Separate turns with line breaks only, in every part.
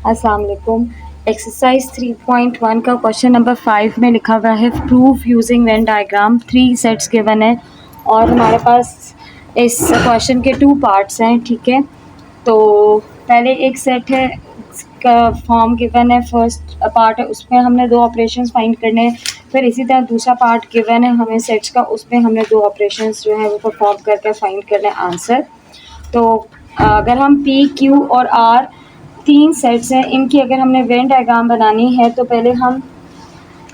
अस्सलाम वालेकुम। एक्सरसाइज 3.1 का क्वेश्चन नंबर 5 में लिखा हुआ है prove using Venn diagram 3 sets given है और हमारे पास इस क्वेश्चन के 2 पार्ट्स हैं। ठीक है, तो पहले एक सेट है का फॉर्म गिवन है, फर्स्ट पार्ट है उसमें हमने 2 ऑपरेशंस फाइंड करने हैं। फिर इसी तरह दूसरा पार्ट गिवन है हमें सेट्स का, उसमें हमने 2 ऑपरेशंस जो है वो परफॉर्म करके फाइंड करना है आंसर। तो अगर हम पी क्यू और आर 3 सेट्स हैं, इनकी अगर हमने वेन डायग्राम बनानी है तो पहले हम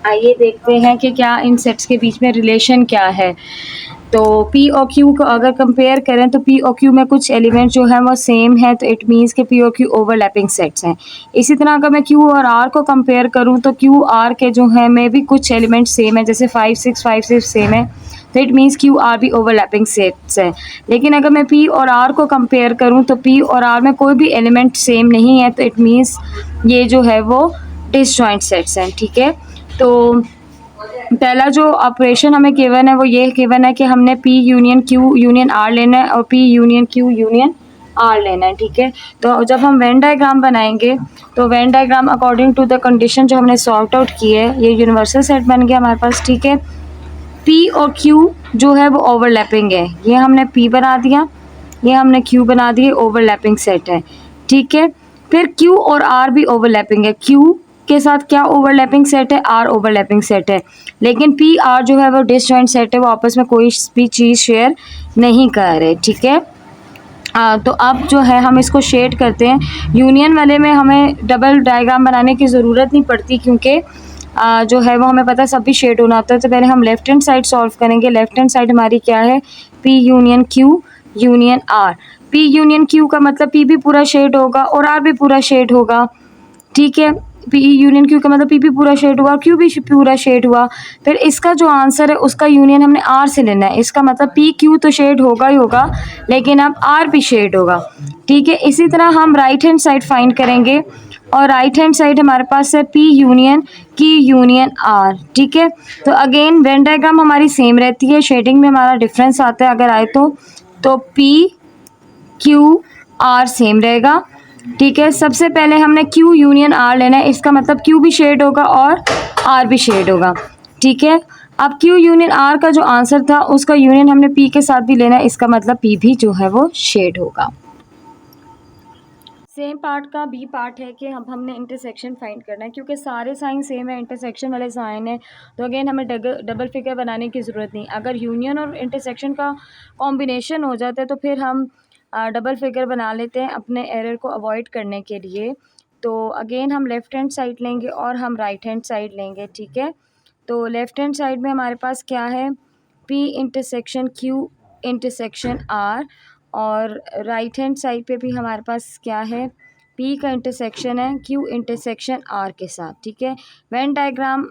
आइए देखते हैं कि क्या इन सेट्स के बीच में रिलेशन क्या है। तो पी और क्यू को अगर कंपेयर करें तो पी और क्यू में कुछ एलिमेंट जो है वो सेम है, तो इट मीन्स कि पी और क्यू ओवरलैपिंग सेट्स हैं। इसी तरह अगर मैं क्यू और आर को कंपेयर करूं तो क्यू आर के जो है में भी कुछ एलिमेंट सेम है, जैसे 5 6 सेम है, तो इट मीन्स क्यू आर भी ओवरलैपिंग सेट्स है। लेकिन अगर मैं पी और आर को कंपेयर करूं तो पी और आर में कोई भी एलिमेंट सेम नहीं है, तो इट मीन्स ये जो है वो डिसजॉइंट सेट्स हैं। ठीक है, तो पहला जो ऑपरेशन हमें गिवन है वो ये गिवन है कि हमने P union Q union R लेना है और P union Q union R लेना है। ठीक है, तो जब हम वेन डायग्राम बनाएंगे तो Venn diagram according to the condition जो हमने सॉर्ट आउट की है, ये यूनिवर्सल सेट बन गया हमारे पास। ठीक है, पी और क्यू जो है वो ओवरलैपिंग है, ये हमने पी बना दिया, ये हमने क्यू बना दिया, ओवरलैपिंग सेट है। ठीक है, फिर क्यू और आर भी ओवरलैपिंग है, क्यू के साथ क्या ओवरलैपिंग सेट है, आर ओवरलैपिंग सेट है। लेकिन पी आर जो है वो डिसजॉइंट सेट है, वो आपस में कोई भी चीज़ शेयर नहीं कर रहे। ठीक है, तो अब जो है हम इसको शेड करते हैं। यूनियन वाले में हमें डबल डायग्राम बनाने की ज़रूरत नहीं पड़ती, क्योंकि जो है वो हमें पता है सब भी शेड होना होता है। तो पहले हम लेफ्ट हैंड साइड सॉल्व करेंगे। लेफ्ट हैंड साइड हमारी क्या है, P union Q union R. P union Q का मतलब पी भी पूरा शेड होगा और आर भी पूरा शेड होगा। ठीक है, पी यूनियन क्यू का मतलब पी भी पूरा शेड हुआ और क्यू भी पूरा शेड हुआ। फिर इसका जो आंसर है उसका यूनियन हमने आर से लेना है। इसका मतलब पी क्यू तो शेड होगा ही होगा, लेकिन अब आर भी शेड होगा। ठीक है, इसी तरह हम राइट हैंड साइड फाइंड करेंगे और राइट हैंड साइड हमारे पास है पी यूनियन की यूनियन आर। ठीक है, तो अगेन वेन डायग्राम हमारी सेम रहती है, शेडिंग में हमारा डिफरेंस आता है अगर आए तो पी क्यू आर सेम रहेगा। ठीक है, सबसे पहले हमने क्यू यूनियन आर लेना है, इसका मतलब क्यू भी शेड होगा और आर भी शेड होगा। ठीक है, अब क्यू यूनियन आर का जो आंसर था उसका यूनियन हमने पी के साथ भी लेना है, इसका मतलब पी भी जो है वो शेड होगा। सेम पार्ट का बी पार्ट है कि हमने इंटरसेक्शन फाइंड करना है, क्योंकि सारे साइन सेम है, इंटरसेक्शन वाले साइन है, तो अगेन हमें डबल फिगर बनाने की ज़रूरत नहीं। अगर यूनियन और इंटरसेक्शन का कॉम्बिनेशन हो जाता है तो फिर हम डबल फिगर बना लेते हैं अपने एरर को अवॉइड करने के लिए। तो अगेन हम लेफ़्ट हैंड साइड लेंगे और हम राइट हैंड साइड लेंगे। ठीक है, तो लेफ़्ट हैंड साइड में हमारे पास क्या है, P intersection Q intersection R, और राइट हैंड साइड पे भी हमारे पास क्या है, पी का इंटरसेक्शन है क्यू इंटरसेक्शन आर के साथ। ठीक है, वेन डायग्राम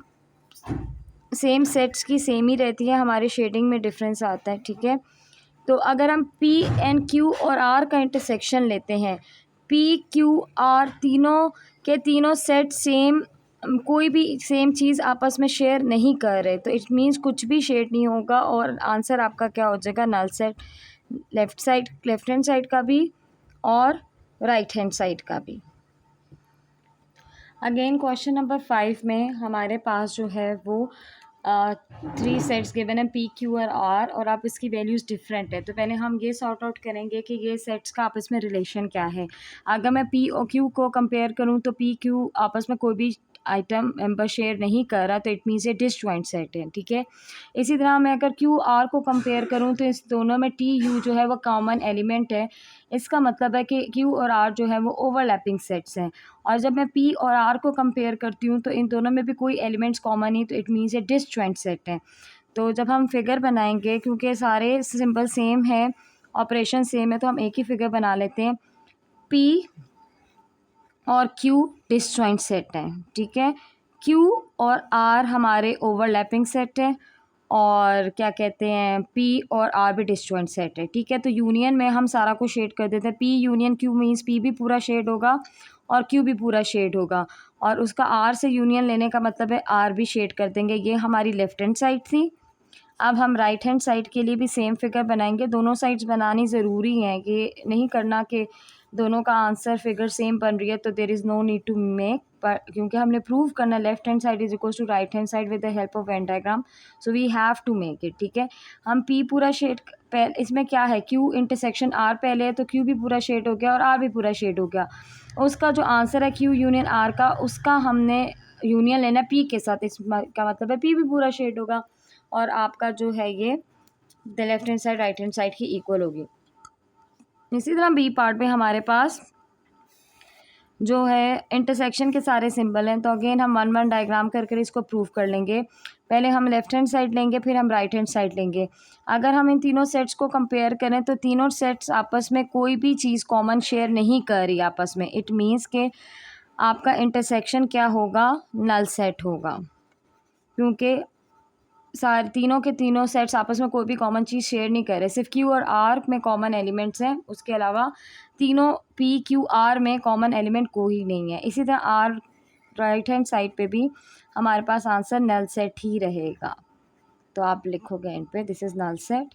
सेम सेट्स की सेम ही रहती है, हमारे शेडिंग में डिफरेंस आता है। ठीक है, तो अगर हम पी एंड क्यू और आर का इंटरसेक्शन लेते हैं, पी क्यू आर तीनों के तीनों सेट सेम, कोई भी सेम चीज़ आपस में शेयर नहीं कर रहे, तो इट मीन्स कुछ भी शेड नहीं होगा और आंसर आपका क्या हो जाएगा, null set. Left hand side का भी और राइट हैंड साइड का भी। अगेन क्वेश्चन नंबर 5 में हमारे पास जो है वो 3 सेट्स गिवन है, पी क्यू और आर, और आप इसकी वैल्यूज़ डिफरेंट है। तो पहले हम ये सॉर्ट आउट करेंगे कि ये सेट्स का आपस में रिलेशन क्या है। अगर मैं पी और क्यू को कंपेयर करूँ तो पी क्यू आपस में कोई भी आइटम मेंबर शेयर नहीं कर रहा, तो इट मीन्स ये डिसजॉइंट सेट है। ठीक है, इसी तरह मैं अगर क्यू आर को कंपेयर करूँ तो इस दोनों में टी यू जो है वो कॉमन एलिमेंट है, इसका मतलब है कि क्यू और आर जो है वो ओवरलैपिंग सेट्स हैं। और जब मैं पी और आर को कंपेयर करती हूँ तो इन दोनों में भी कोई एलिमेंट्स कॉमन नहीं, तो इट मीन्स ये डिसजॉइंट सेट है। तो जब हम फिगर बनाएंगे, क्योंकि सारे सिंबल सेम है, ऑपरेशन सेम है, तो हम एक ही फिगर बना लेते हैं। पी और क्यू डिसजॉइंट सेट है। ठीक है, क्यू और आर हमारे ओवरलैपिंग सेट है, और क्या कहते हैं, पी और आर भी डिसजॉइंट सेट है। ठीक है, तो यूनियन में हम सारा कुछ शेड कर देते हैं। P union Q means P भी पूरा शेड होगा और क्यू भी पूरा शेड होगा, और उसका आर से यूनियन लेने का मतलब है आर भी शेड कर देंगे। ये हमारी लेफ्ट हैंड साइड थी। अब हम राइट हैंड साइड के लिए भी सेम फिगर बनाएंगे। दोनों साइड्स बनानी ज़रूरी है, ये नहीं करना कि दोनों का आंसर फिगर सेम बन रही है, तो there is no need to make, पर क्योंकि हमने प्रूव करना left hand side is equal to right hand side with the help of Venn diagram, so we have to make it. ठीक है, हम P पूरा शेड, इसमें क्या है, Q इंटरसेक्शन R पहले है, तो Q भी पूरा शेड हो गया और R भी पूरा शेड हो गया। उसका जो आंसर है Q यूनियन R का, उसका हमने यूनियन लेना P के साथ, इसका मतलब है P भी पूरा शेड होगा, और आपका जो है ये the left hand side right hand side की इक्वल होगी। इसी तरह बी पार्ट में हमारे पास जो है इंटरसेक्शन के सारे सिंबल हैं, तो अगेन हम वन वन डायग्राम करके इसको प्रूव कर लेंगे। पहले हम लेफ्ट हैंड साइड लेंगे, फिर हम राइट हैंड साइड लेंगे। अगर हम इन तीनों सेट्स को कंपेयर करें तो तीनों सेट्स आपस में कोई भी चीज़ कॉमन शेयर नहीं कर रही आपस में। इट मीन्स के आपका इंटरसेक्शन क्या होगा, नल सेट होगा, क्योंकि सारे तीनों के तीनों सेट्स आपस में कोई भी कॉमन चीज़ शेयर नहीं कर रहे। सिर्फ Q और R में कॉमन एलिमेंट्स हैं, उसके अलावा तीनों P Q R में कॉमन एलिमेंट कोई नहीं है। इसी तरह R राइट हैंड साइड पे भी हमारे पास आंसर नल सेट ही रहेगा। तो आप लिखोगे एंड पे this is null set,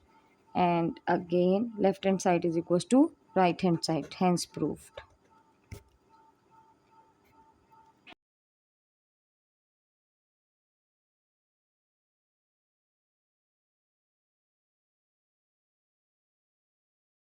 and again left hand side is equal to right hand side, hence proved.